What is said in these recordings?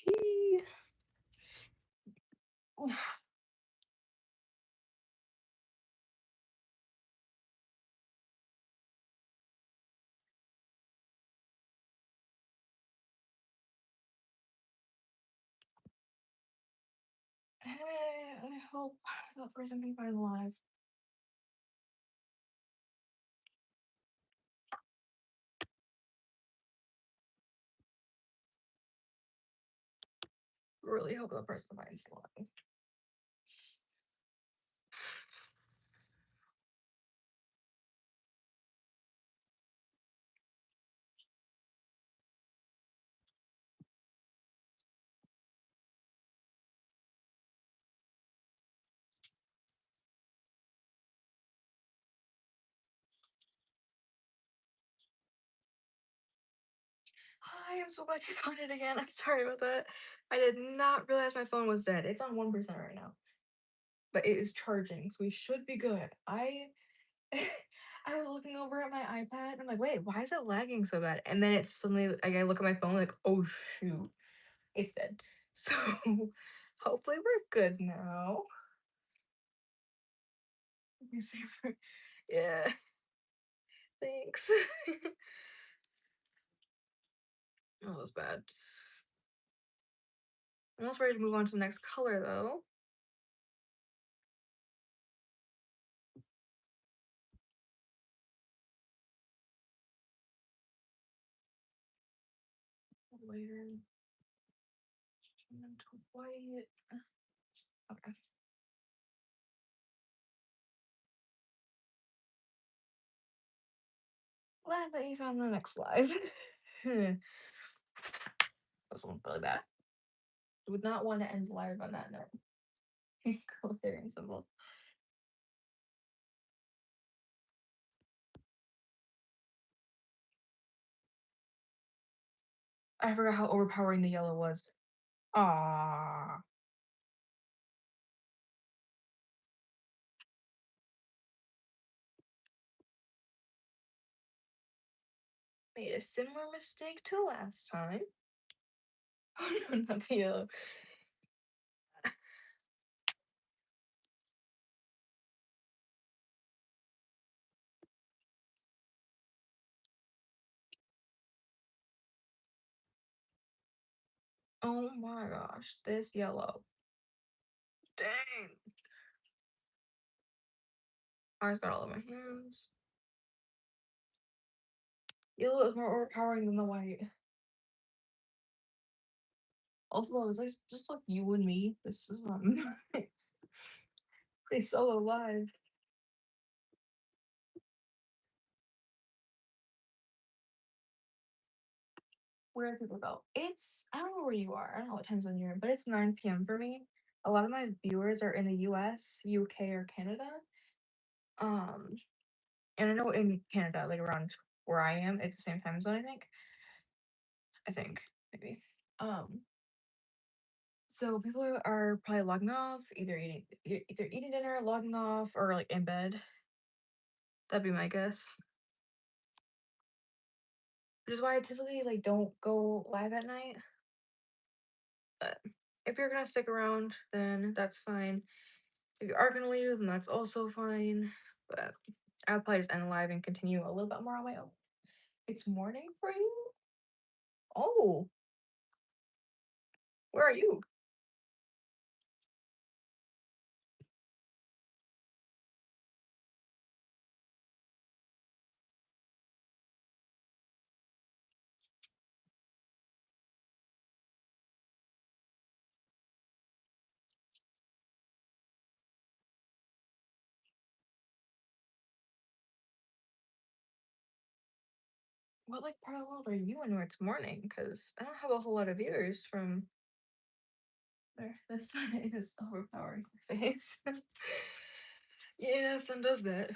He. Oof. Hey, I hope that person can find alive. Really hope that person finds alive. Hi, I'm so glad you found it again. I'm sorry about that. I did not realize my phone was dead. It's on 1% right now. But it is charging, so we should be good. I I was looking over at my iPad and I'm like, wait, why is it lagging so bad? And then it's suddenly like I look at my phone like, oh shoot, it's dead. So hopefully we're good now. Let me see if yeah. Thanks. That was bad. I'm almost ready to move on to the next color though. Later. Into white. Okay. Glad that you found the next live. This one's really bad. Would not want to end live on that note. Coloring symbols. I forgot how overpowering the yellow was. Ah. Made a similar mistake to last time. Oh no, not the yellow. Oh my gosh, this yellow. Dang. I just got all of my hands. Yellow is more overpowering than the white. Also, it's like just like you and me. This is they so alive. Where do people go? It's I don't know where you are. I don't know what time zone you're in, but it's 9 p.m. for me. A lot of my viewers are in the US, UK, or Canada. Um, and I know in Canada, like around where I am, it's the same time zone, I think. I think, maybe. Um, so people are probably logging off, either eating dinner, logging off, or like in bed. That'd be my guess. Which is why I typically like don't go live at night. But if you're gonna stick around, then that's fine. If you are gonna leave, then that's also fine. But I'll probably just end live and continue a little bit more on my own. It's morning for you? Oh, where are you? What like part of the world are you in where it's morning? Because I don't have a whole lot of viewers from there. The sun is overpowering my face. Yeah, sun does that.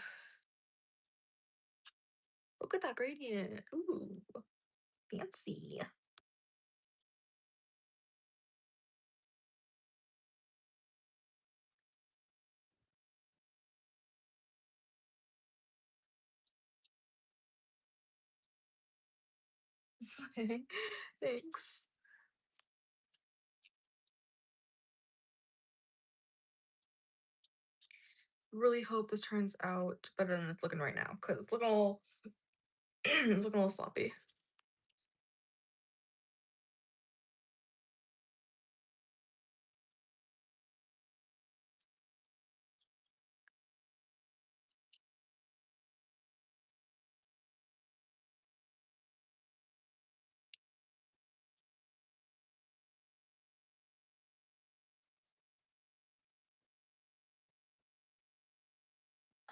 Look at that gradient. Ooh, fancy. Thanks. really hope this turns out better than it's looking right now, because it's looking a little it's looking a little sloppy.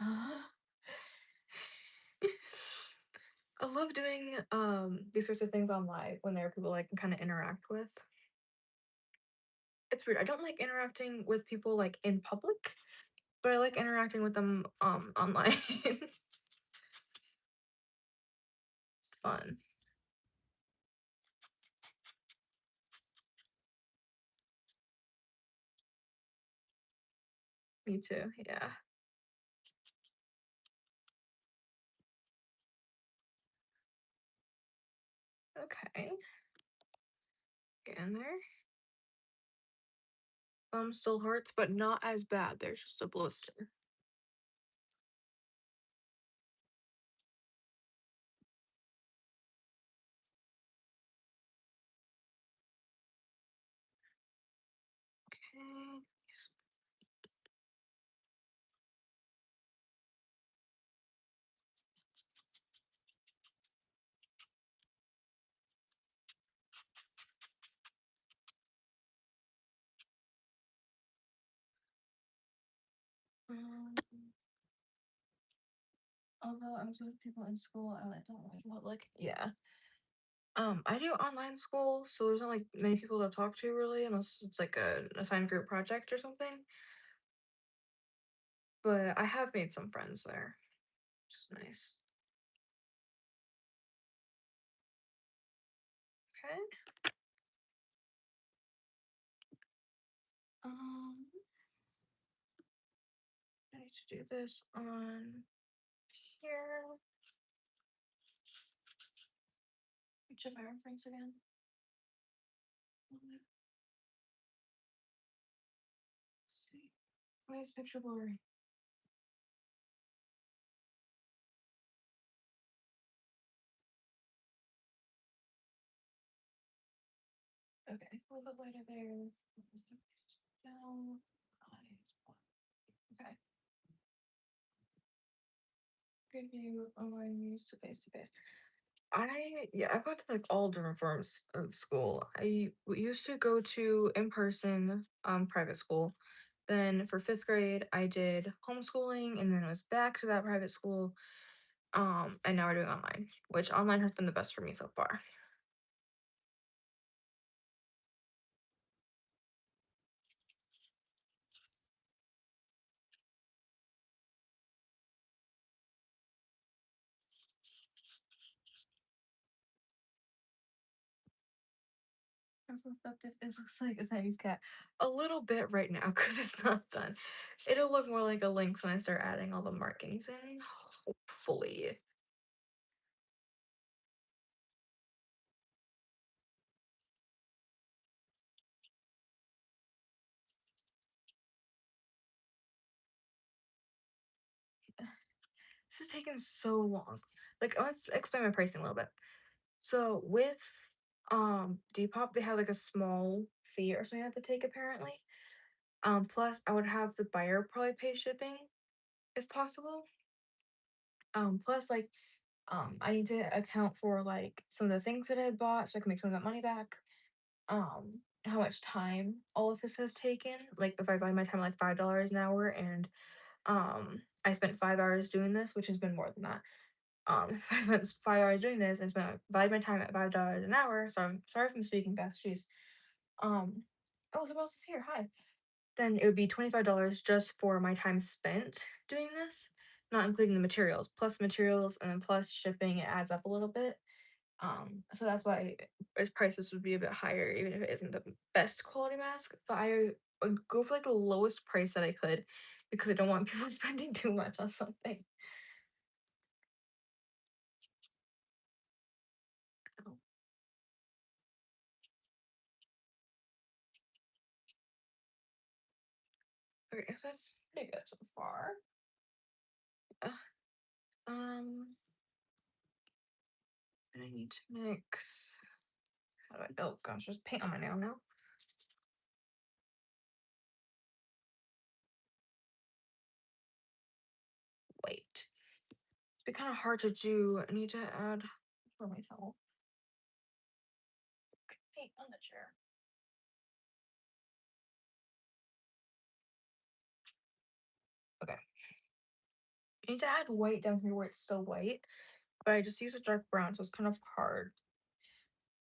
Uh, I love doing these sorts of things on live when there are people I can kind of interact with. It's weird. I don't like interacting with people like in public, but I like interacting with them online. It's fun. Me too. Yeah. Okay. Get in there. Still hurts, but not as bad. There's just a blister. Okay. Um, Although I'm with people in school, I like don't like public. Yeah. I do online school, so there's not like many people to talk to really, unless it's like an assigned group project or something. But I have made some friends there, which is nice. Okay. Um, I need to do this on here. Which of my reference again? Let's see. Why is picture blurry? Okay, a little bit lighter there. Down. Eyes. Okay. Good view, online views to face to face. I got to like all different forms of school. Used to go to in person private school. Then for fifth grade, I did homeschooling, and then I was back to that private school. And now we're doing online, which online has been the best for me so far. Perspective, it looks like a Chinese cat. A little bit right now because it's not done. It'll look more like a lynx when I start adding all the markings in. Hopefully. This is taking so long. Like, let's explain my pricing a little bit. So with Depop, they have like a small fee or something I have to take apparently. Plus I would have the buyer probably pay shipping if possible. Plus like I need to account for like some of the things that I bought so I can make some of that money back. How much time all of this has taken. Like if I buy my time like $5 an hour and I spent 5 hours doing this, which has been more than that. If I spent 5 hours doing this and spent valued my time at $5 an hour, so I'm sorry if I'm speaking fast, jeez. Oh, someone else is here. Hi. Then it would be $25 just for my time spent doing this, not including the materials. Plus materials and then plus shipping, it adds up a little bit. So that's why its prices would be a bit higher, even if it isn't the best quality mask. But I would go for like the lowest price that I could because I don't want people spending too much on something. Oh, okay, so that's pretty good so far. Uh, um, and I need to mix. How do I? Oh gosh, there's paint on my nail now. Wait, it's be kind of hard to do. I need to add for my towel. Paint on the chair. Okay. I need to add white down here where it's still white, but I just use a dark brown, so it's kind of hard.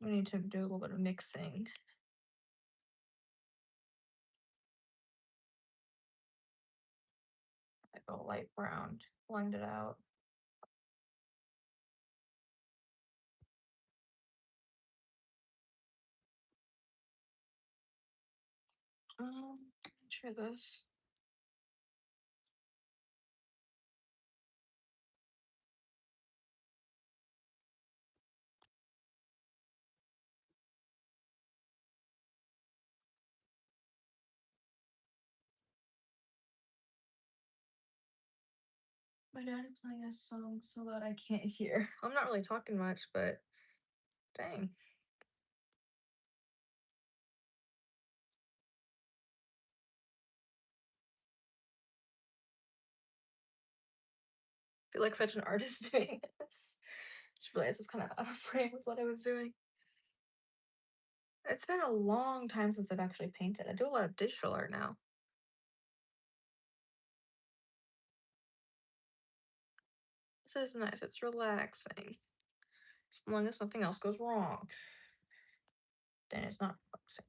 I need to do a little bit of mixing. Like a light brown, blend it out. Try this. My dad is playing a song so loud I can't hear. I'm not really talking much, but dang. I feel like such an artist doing this. Just realized I was kind of out of frame with what I was doing. It's been a long time since I've actually painted. I do a lot of digital art now. This is nice. It's relaxing. As long as nothing else goes wrong, then it's not relaxing.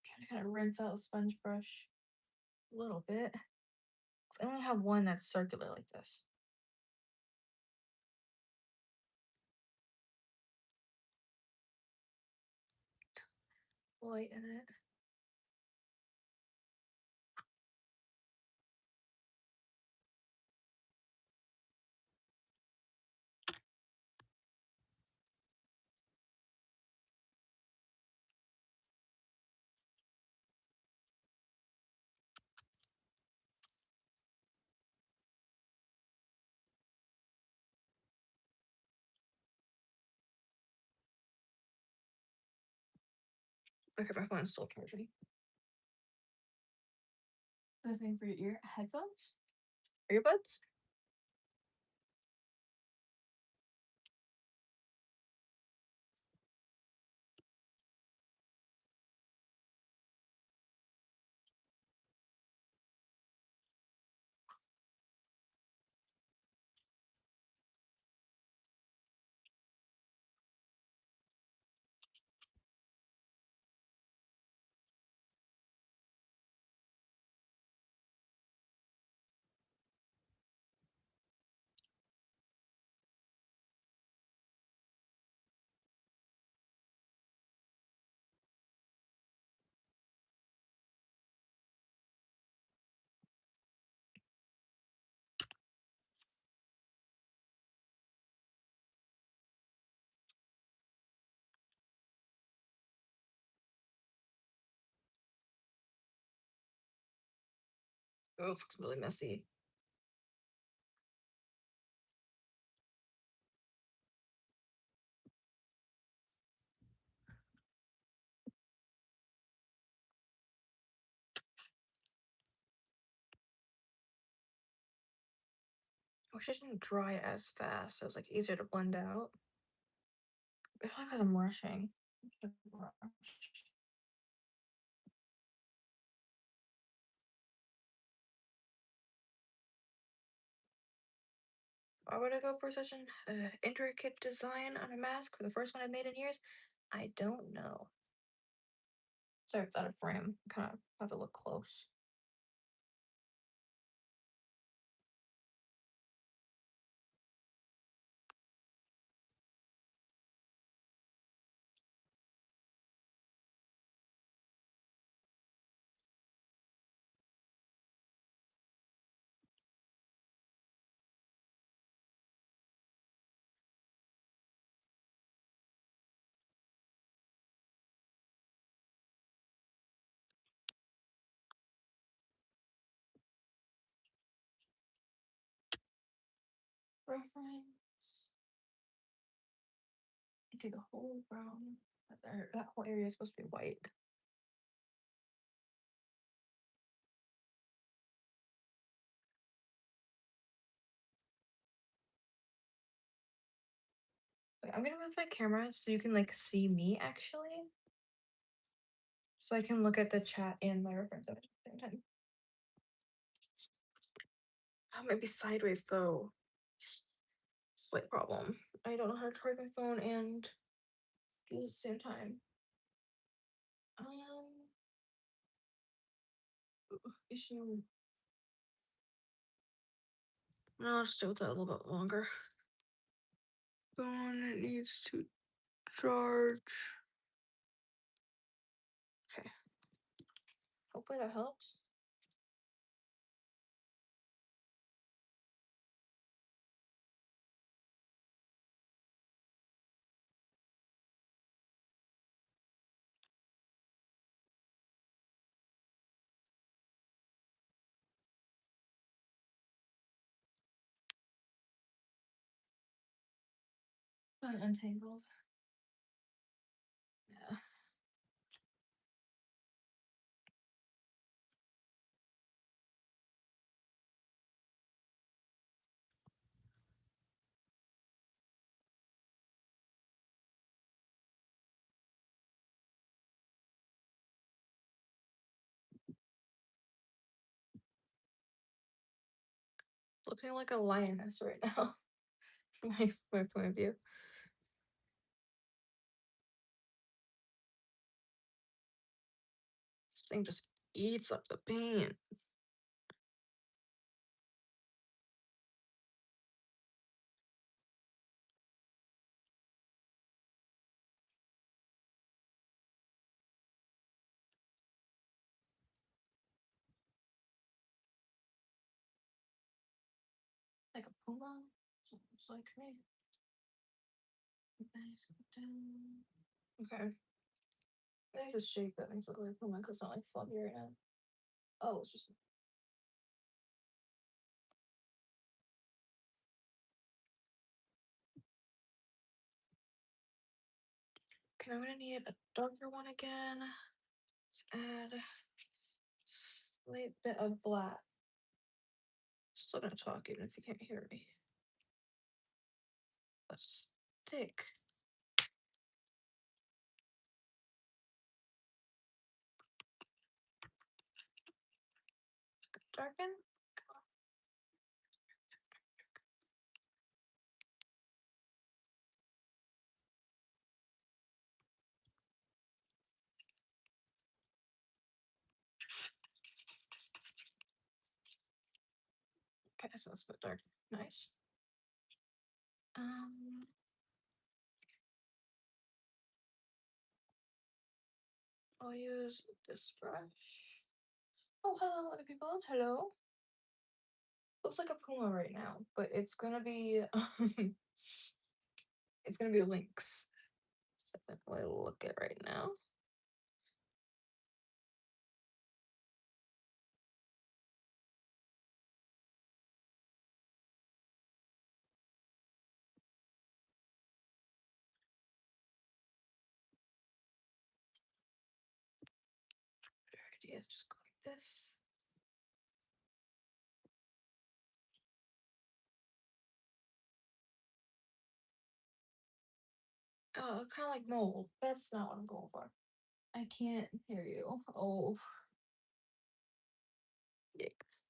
Trying to kind of rinse out the sponge brush a little bit. I only have one that's circular like this. Light in it. Okay, my phone is still charging. Listening for your ear headphones? Earbuds? Oh, this looks really messy. I wish it didn't dry as fast. So it was like easier to blend out. It's probably because I'm rushing. Why would I go for such an intricate design on a mask for the first one I've made in years? I don't know. Sorry, it's out of frame. Kind of have to look close. reference. Okay, the whole brown. That whole area is supposed to be white. Wait, I'm gonna move my camera so you can like see me actually. So I can look at the chat and my reference at the same time. Oh, maybe sideways though. Slight problem. I don't know how to charge my phone and do it at the same time. Issue. No, I'll just do that a little bit longer. Phone needs to charge. Okay. Hopefully that helps. Untangled. Yeah. Looking like a lioness right now. From my point of view. This thing just eats up the paint. Like a puma? Sounds like me. Okay. There's a shape that makes it look like a puma because it's not like fluffy right now. Oh, it's just. Okay, I'm gonna need a darker one again. Let's add a slight bit of black. Still gonna talk even if you can't hear me. Let's thick. Darken. Okay, so let's go dark. Nice. I'll use this brush. Oh, hello, other people. Hello. Looks like a puma right now, but it's gonna be it's gonna be a lynx. So that's what I look at right now. Good idea. Just go like this. Oh, kind of like mold. That's not what I'm going for. I can't hear you. Oh, yikes.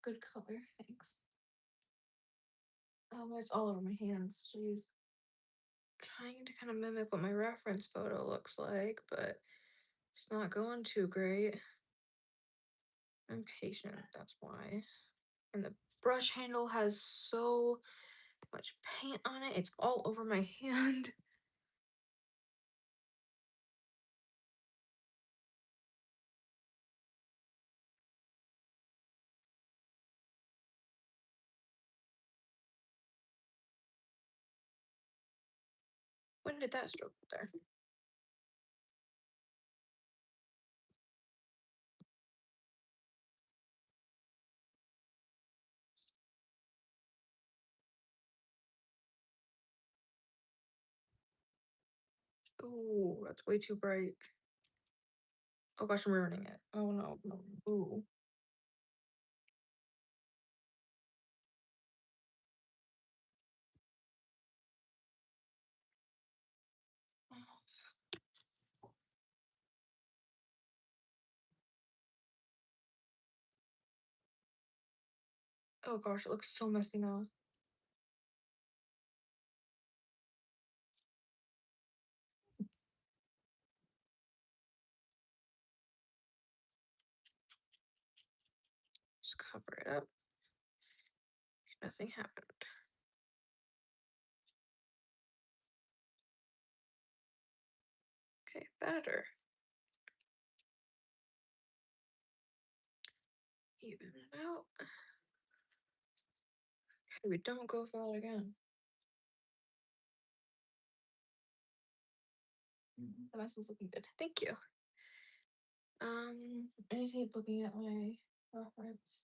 Good color. Thanks. Oh, it's all over my hands. Jeez. Trying to kind of mimic what my reference photo looks like, but it's not going too great. I'm patient, that's why. And the brush handle has so much paint on it. It's all over my hand. did that stroke there? Ooh, that's way too bright. Oh gosh, I'm ruining it. Oh no, no. Ooh. Oh gosh, it looks so messy now. Just cover it up. Nothing happened. Okay, better. Even it out. Okay, we don't go for that again. The mess is looking good. Thank you. I need to keep looking at my reference.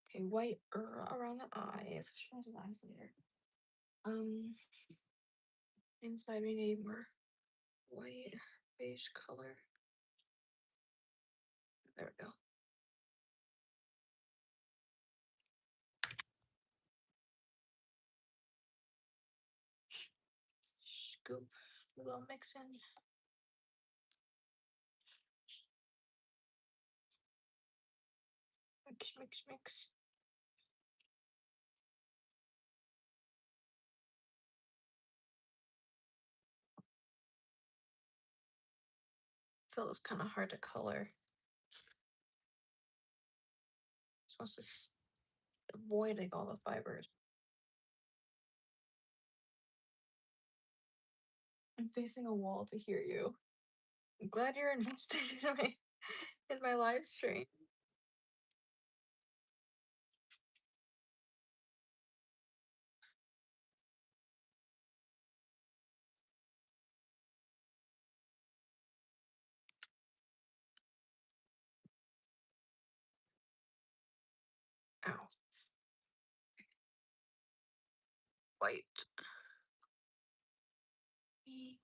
Okay, white around the eyes. I should do the eyes later. Inside we need more white beige color. There we go. Scoop a little mix in. Mix, mix, mix. So it's kind of hard to color. Supposed to avoid like all the fibers. I'm facing a wall to hear you. I'm glad you're invested in my live stream. Ow. White.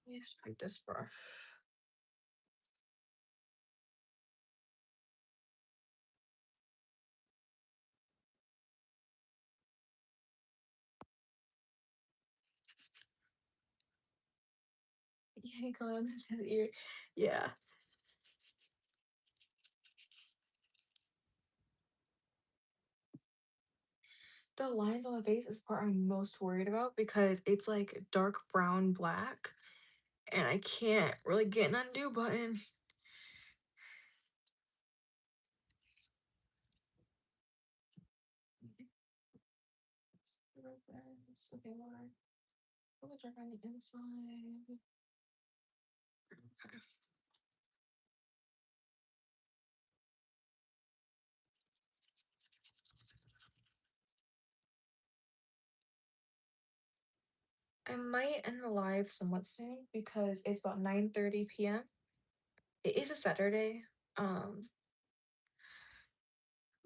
Yes, like this brush. Yeah, color on this ear. Yeah. The lines on the face is the part I'm most worried about because it's like dark brown black and I can't really get an undo button. Okay, more. Put the dark on the inside. Okay. I might end the live somewhat soon because it's about 9:30 p.m. It is a Saturday.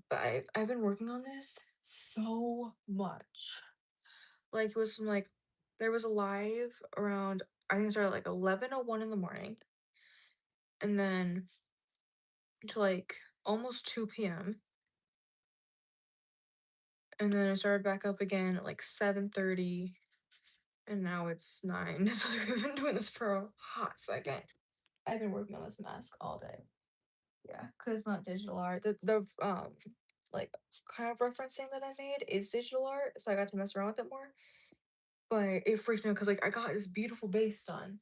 But I've been working on this so much. Like it was from like there was a live around I think it started at like 11:01 in the morning. And then to like almost 2 p.m. And then I started back up again at like 7:30. And now it's 9. So I've been doing this for a hot second. I've been working on this mask all day. Yeah, because it's not digital art. The like kind of referencing that I made is digital art, so I got to mess around with it more. But it freaked me out because like I got this beautiful base done.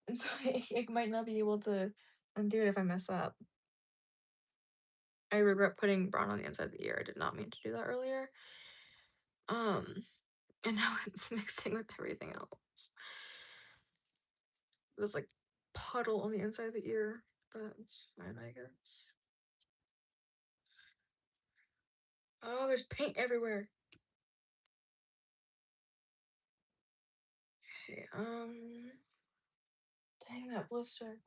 And so I might not be able to undo it if I mess up. I regret putting brown on the inside of the ear. I did not mean to do that earlier. And now it's mixing with everything else. There's like puddle on the inside of the ear, but it's fine, I guess. Oh, there's paint everywhere. Okay, Dang that blister.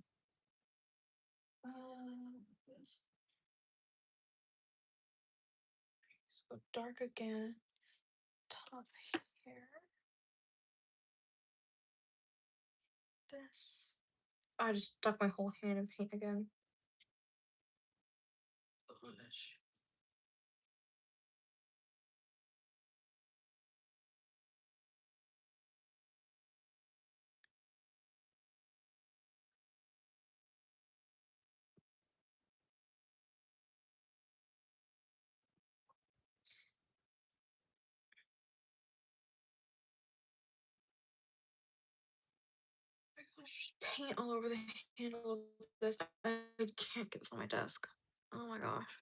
Let's go dark again. Top here. This. I just stuck my whole hand in paint again. Gosh. Gosh, just paint all over the handle of this. I can't get this on my desk. Oh my gosh.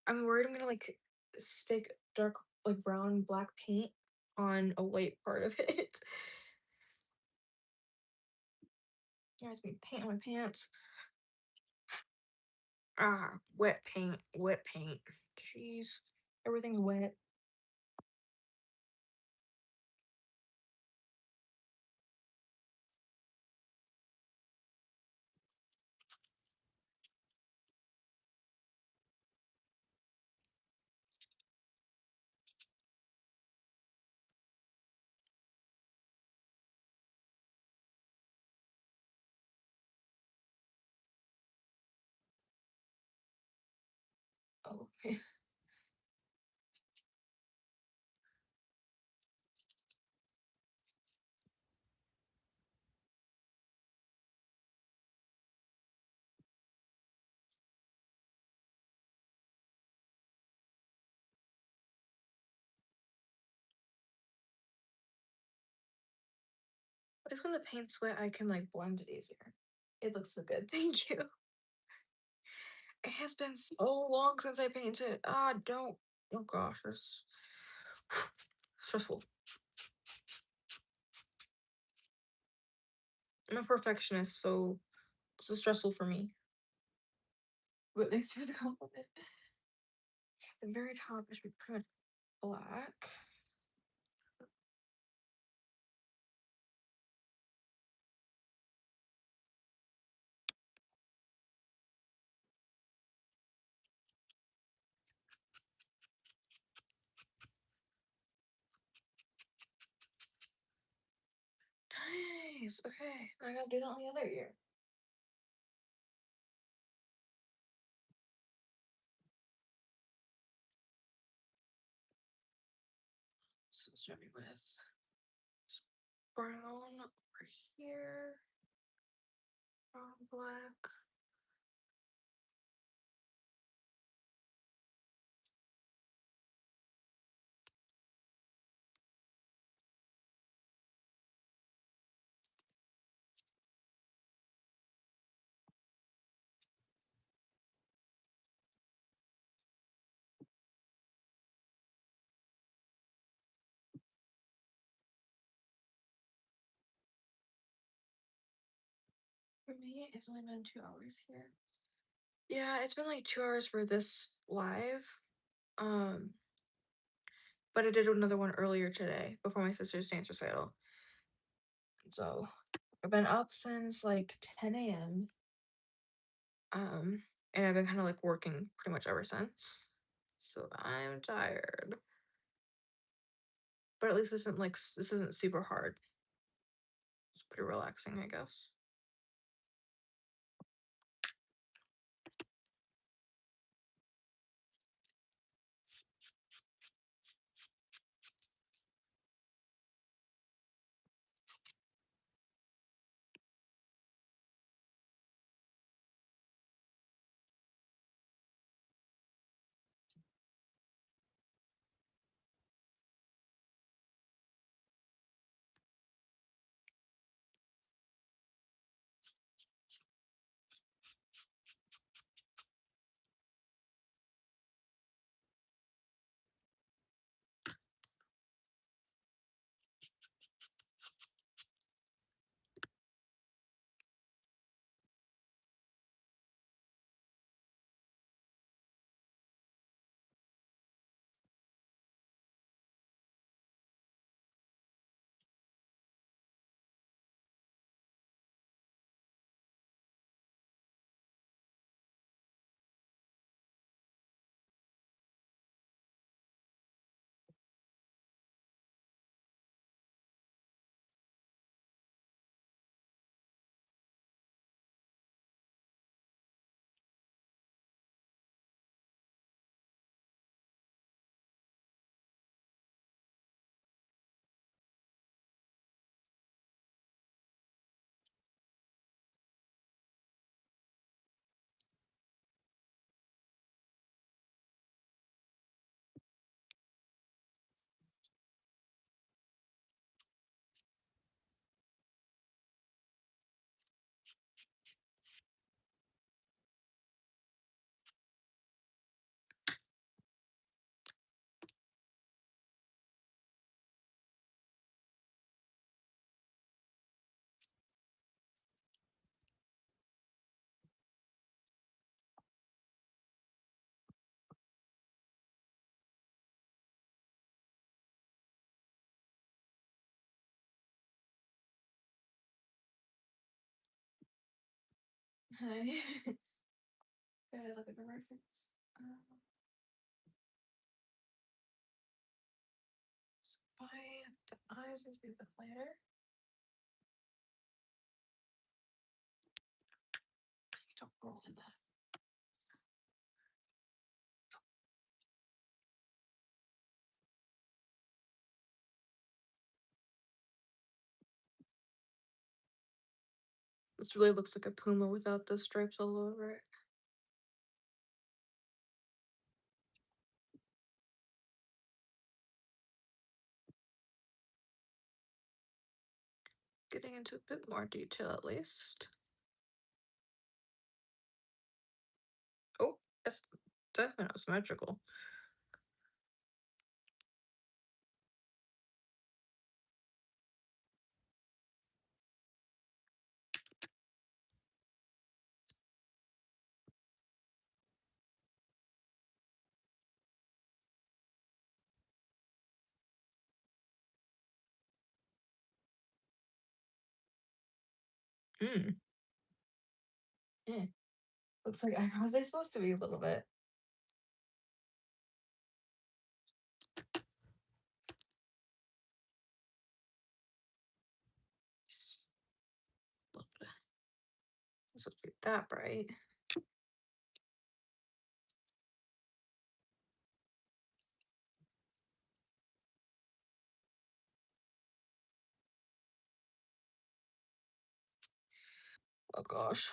I'm worried I'm gonna like stick dark like brown black paint on a white part of it. Guys, me paint on my pants. Ah, wet paint, wet paint. Jeez. Everything's wet. Oh, it's when the paint's wet, I can like blend it easier. It looks so good. Thank you. It has been so long since I painted. Ah, don't. Oh gosh, it's stressful. I'm a perfectionist, so this is stressful for me. But thanks for the compliment. The very top should be pretty much black. Nice. Okay, I gotta do that on the other ear. So starting with brown over here, brown, black. For me, it's only been 2 hours here. Yeah, it's been like 2 hours for this live. Um, but I did another one earlier today before my sister's dance recital. So I've been up since like 10 a.m. And I've been kind of like working pretty much ever since. So I'm tired. But at least this isn't super hard. It's pretty relaxing, I guess. Okay. Guys, look at the reference. Fine. The eyes need to be a bit lighter. Don't roll in that. This really looks like a puma without the stripes all over it. Getting into a bit more detail at least. Oh, that's definitely not symmetrical. Hmm. Yeah. Looks like eyebrows are supposed to be a little bit. It's supposed to be that bright. Oh gosh.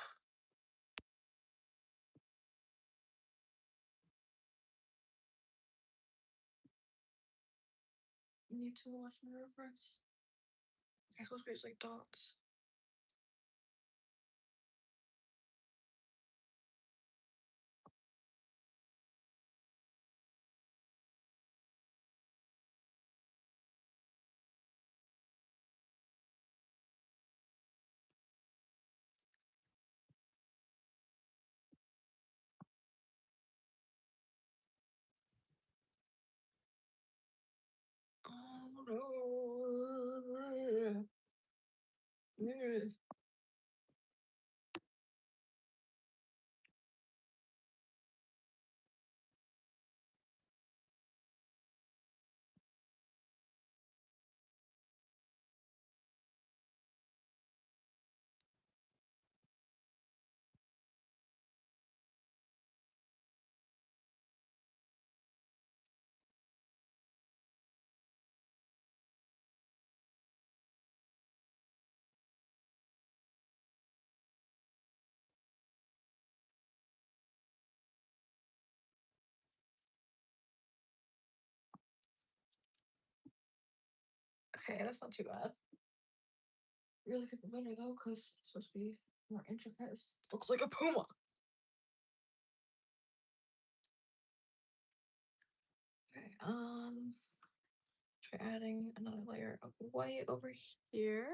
You need to watch my reference. It's supposed to be just like dots. Oh no. Okay, that's not too bad. Really could be better though, because it's supposed to be more intricate. It looks like a puma. Okay, try adding another layer of white over here.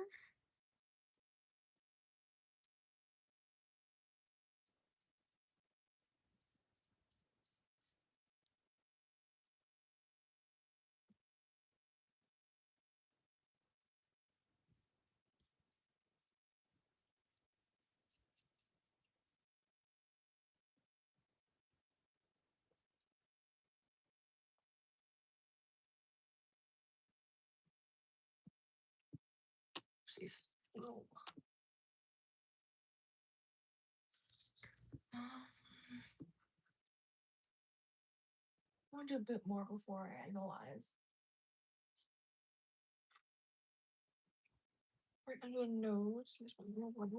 Oopsies. Oh. I want to do a bit more before I analyze. Right under the nose. Here's one more one.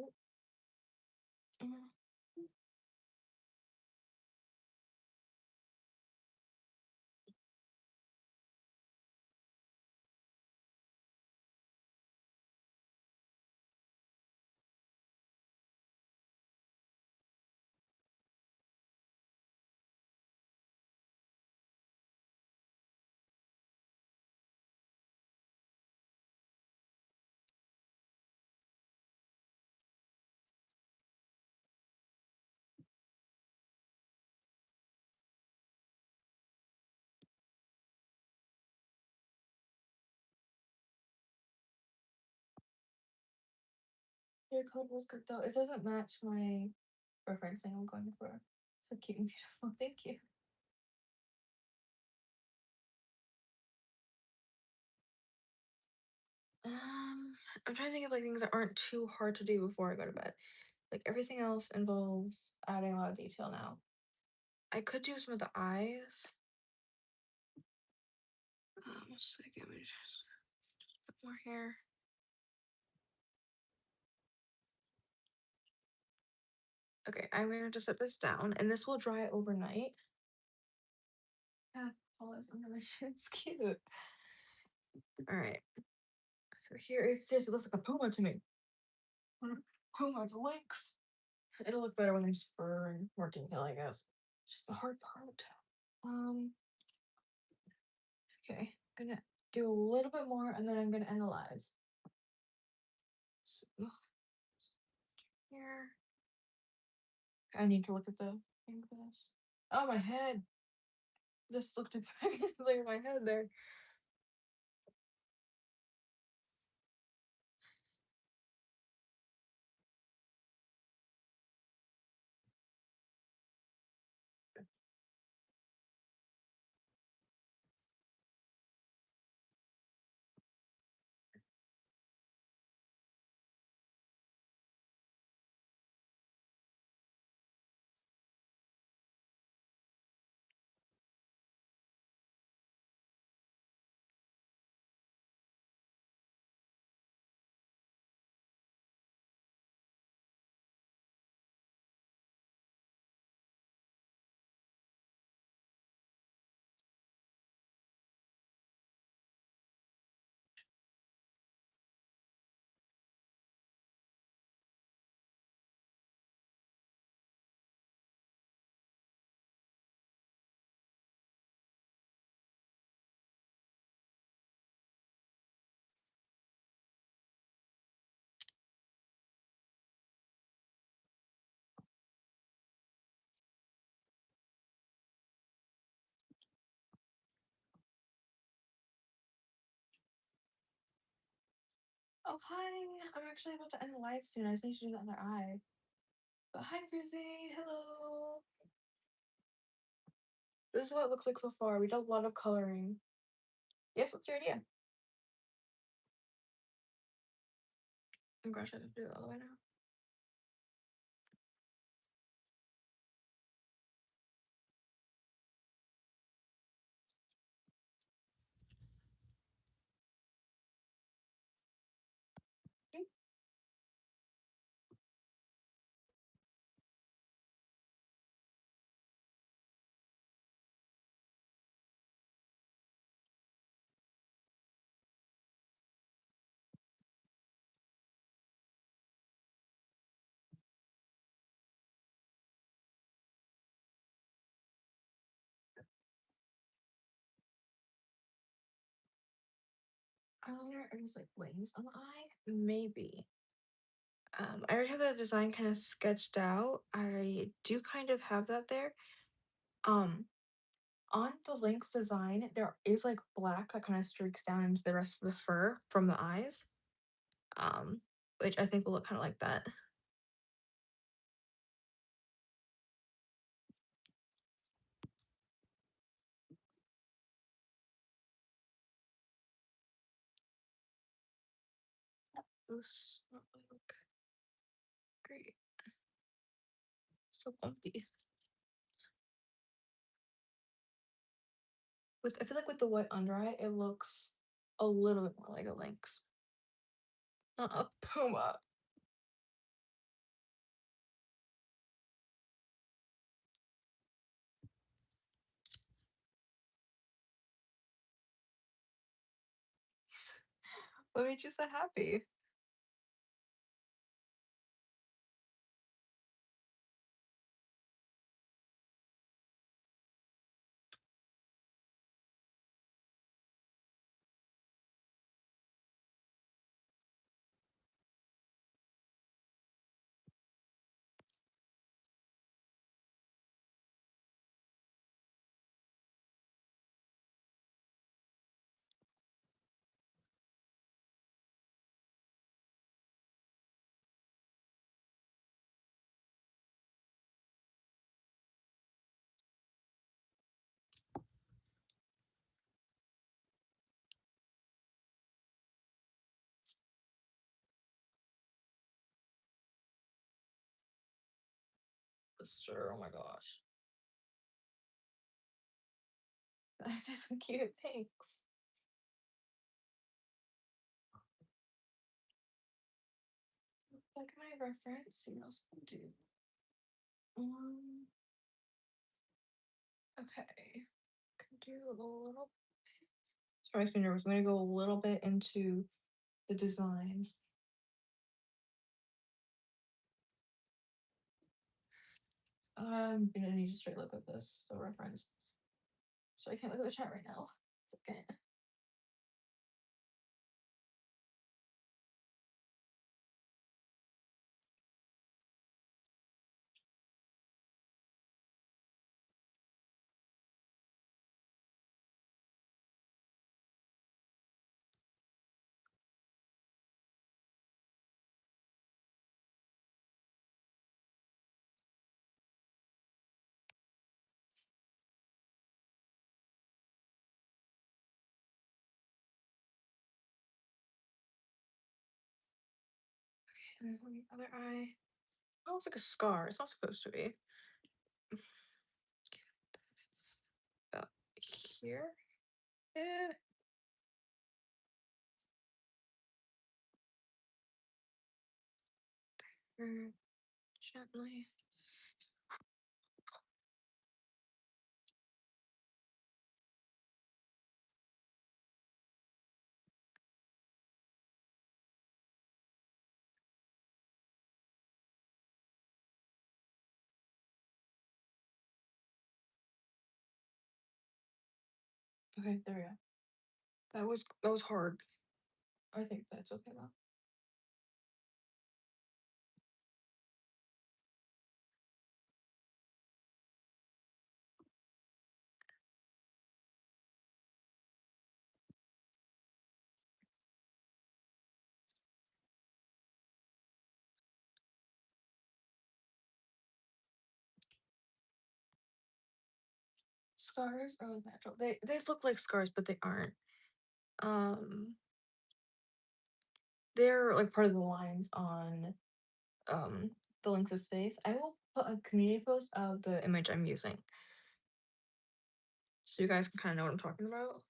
Your color was good though. It doesn't match my referencing I'm going for. So cute and beautiful. Thank you. I'm trying to think of like things that aren't too hard to do before I go to bed. Like everything else involves adding a lot of detail now. I could do some of the eyes. One second, let me just put more hair. Okay, I'm gonna just set this down, and this will dry overnight. I have colors under my shirt. It's cute. All right. So here it says it looks like a puma to me. Puma, it's lynx. It'll look better when there's fur and more detail, I guess. Just the hard part. Um. Okay, I'm gonna do a little bit more, and then I'm gonna analyze. So, here. I need to look at the thing for this. Oh, my head. Just looked at like my head there. Oh, hi. I'm actually about to end the live soon. I just need to do the other eye. But hi, Frizzy. Hello. This is what it looks like so far. We did a lot of coloring. Yes, what's your idea? Oh gosh, I have to do it all the way now. Eyeliner or just like wings on the eye? Maybe. I already have that design kind of sketched out. I do kind of have that there. Um, on the Lynx design, there is like black that kind of streaks down into the rest of the fur from the eyes. Which I think will look kind of like that. This not really look great. So bumpy. With I feel like with the white under eye, it looks a little bit more like a lynx, not a puma. What made you so happy? sister. Oh my gosh. That's just so cute. Thanks. Like my reference. See what else I can do. Um. Okay. Can do a little. Sorry, makes me nervous. I'm gonna go a little bit into the design. I'm gonna need to straight look at this, the reference. So I can't look at the chat right now. Second. And then the other eye. Oh, it's like a scar. It's not supposed to be. About here. Yeah. Gently. Okay, there we go. That was hard. I think that's okay now. Scars are like natural. They look like scars, but they aren't. Um, they're like part of the lines on the links of space. I will put a community post of the image I'm using, so you guys can kind of know what I'm talking about.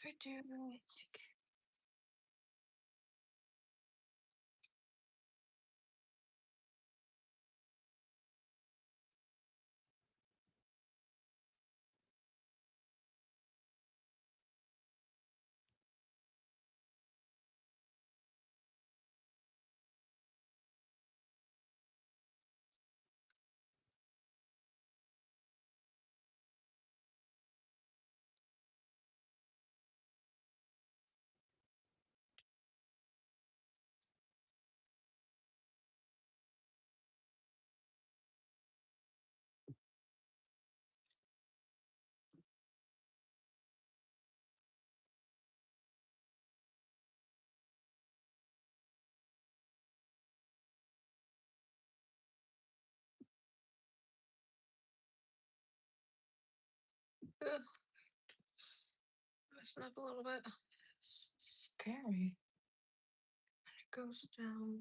If I do like, ugh, messing up a little bit. It's scary. It goes down.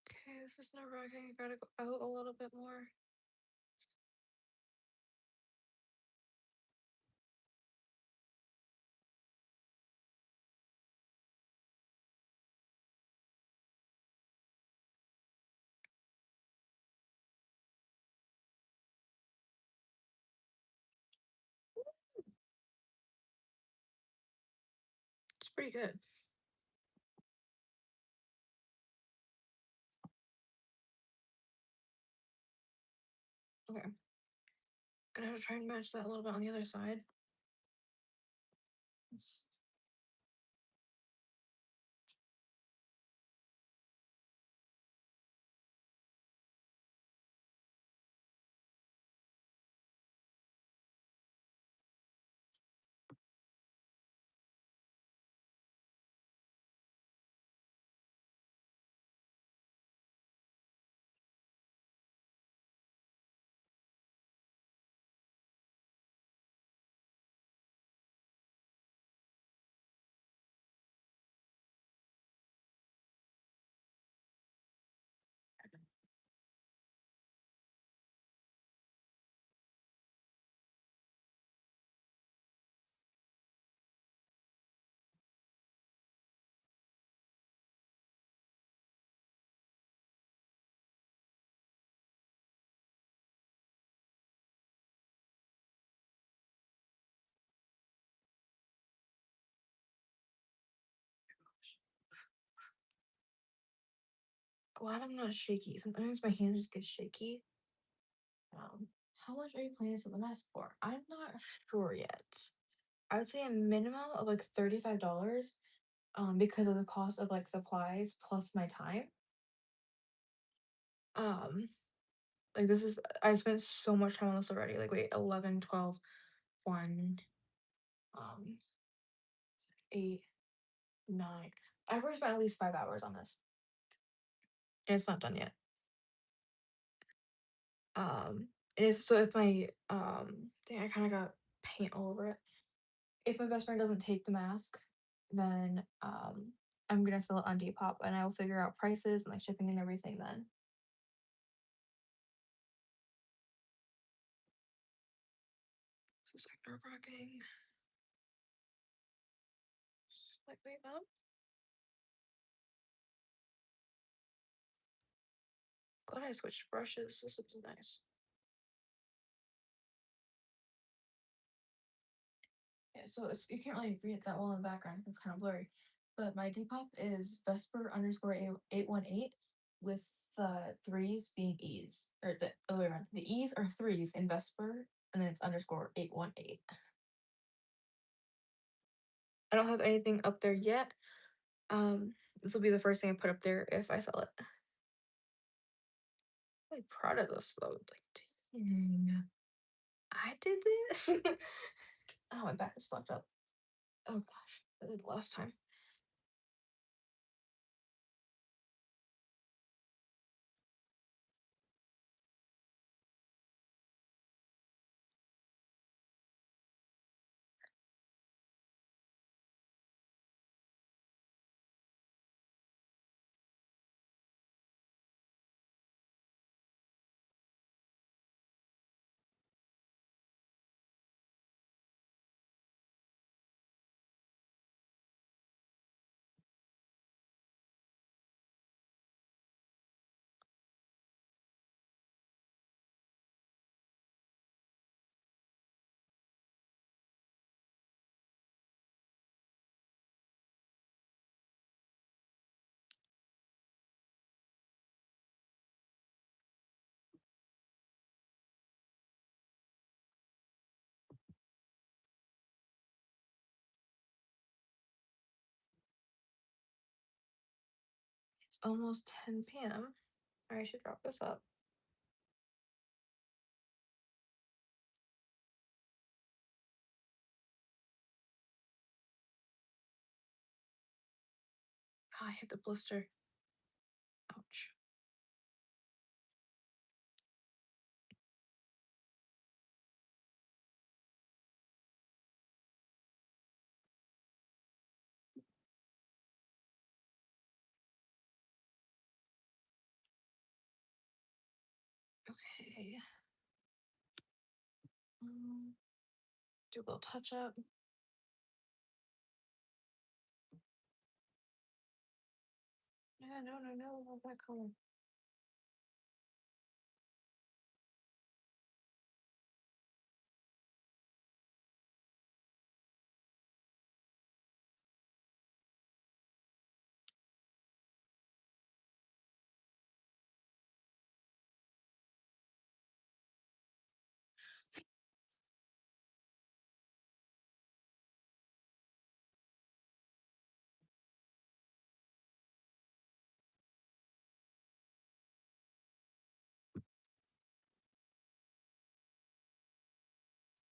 Okay, this is nerve wracking. I gotta go out a little bit more. It's pretty good. Okay. Gonna have to try and match that a little bit on the other side. glad I'm not shaky. Sometimes my hands just get shaky. Um, how much are you planning to sell the mask for? I'm not sure yet. I would say a minimum of like $35, because of the cost of like supplies plus my time. Um, like this is I spent so much time on this already. Like wait, 11, 12, 1, um, 8, 9. I've already spent at least 5 hours on this. And it's not done yet. If my dang, I kind of got paint all over it. If my best friend doesn't take the mask, then I'm gonna sell it on Depop and I will figure out prices and like shipping and everything then. So sector rocking slightly up. Glad I switched brushes. This is nice. Yeah, so it's you can't really read it that well in the background. It's kind of blurry. But my Depop is Vesper underscore 818 with the threes being E's. Or the other way around. The E's are threes in Vesper and then it's underscore 818. I don't have anything up there yet. This will be the first thing I put up there if I sell it. I'm really proud of this though. Like, dang, I did this. Oh, my back is locked up. Oh gosh, I did the last time. It's almost 10 p.m. I should wrap this up. Oh, I hit the blister. Ouch. Okay. Do a little touch up. Yeah, no, not that color.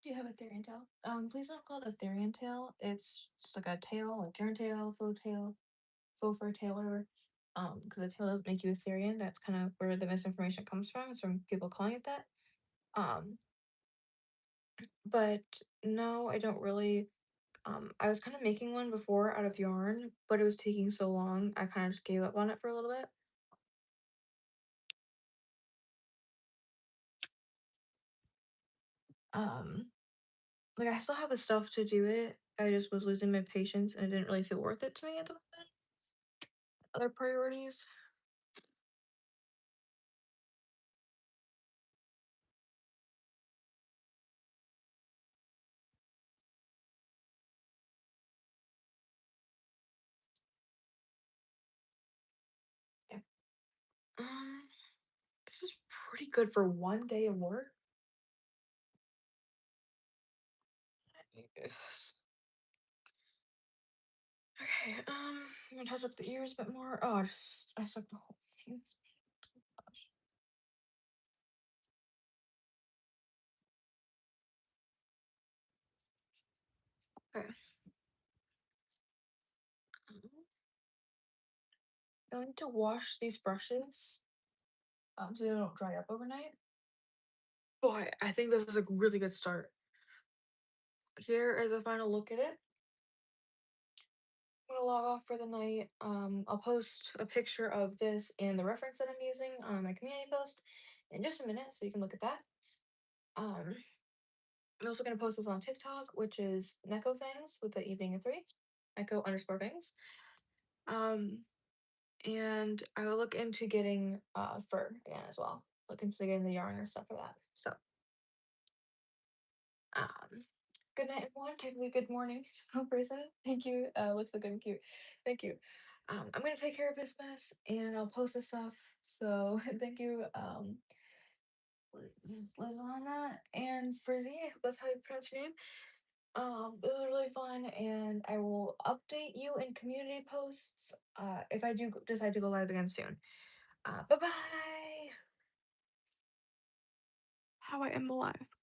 Do you have a Therian tail? Please don't call it a Therian tail. It's just like a tail, like your tail, faux fur tail, whatever. Because the tail doesn't make you a Therian. That's kind of where the misinformation comes from. It's from people calling it that. Um, but no, I don't really. I was kind of making one before out of yarn, but it was taking so long, I kind of just gave up on it for a little bit. Um, like I still have the stuff to do it. I just was losing my patience and it didn't really feel worth it to me at the moment. Other priorities. Yeah. this is pretty good for 1 day of work. Yes. Okay, I'm gonna touch up the ears a bit more. Oh, I stuck the whole thing. Gosh. Okay. I need to wash these brushes, so they don't dry up overnight. But I think this is a really good start. Here is a final look at it. I'm gonna log off for the night. I'll post a picture of this and the reference that I'm using on my community post in just a minute, so you can look at that. Um, I'm also gonna post this on TikTok, which is Neko Fangs with the E being a 3, Echo_Fangs. Um, and I will look into getting fur again as well. Look into getting the yarn or stuff for that. So, um, good night, everyone. Technically, good morning. So, person. Thank you. Looks so good and cute. Thank you. I'm gonna take care of this mess and I'll post this stuff. So, thank you, Lizana and Frizzy. I hope that's how you pronounce your name. This was really fun, and I will update you in community posts. If I do decide to go live again soon. Bye bye. How I am alive.